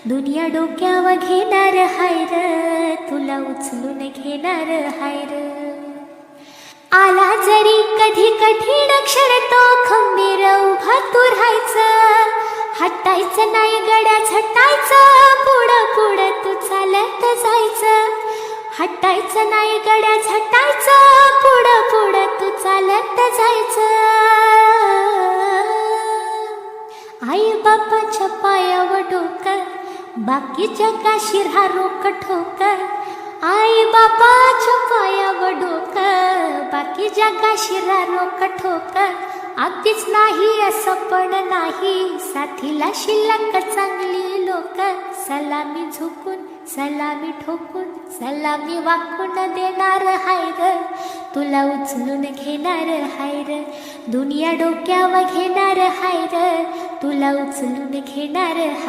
दुनिया डोक्यावर घेणार हाय र, तुला उचलून घेणार हाय र. आला जरी कधी कठीण क्षण तो खंबीर उभा तू राहायचं, हटायचं नाही गड्या झटायचं, पुढं पुढं तू चालत जायचं. हटायचं नाही गड्या झटायचं, पुढं पुढं तू चालत जायचं. आई बापाच्या पायावर डोकं, बाकीच्या काशी रोक ठोकर. आई बापाच्या पायावर डोकं, बाकी जगाशी रोक ठोकर. अगदीच नाही असं पण नाही, साथीला शिल्लक चांगली लोक. सलामी झुकून सलामी ठोकून सलामी वाकून देणार हाय र, तुला उचलून घेणार हाय र. दुनिया डोक्यावर घेणार हाय र, तुला उचलून घेणार हाय.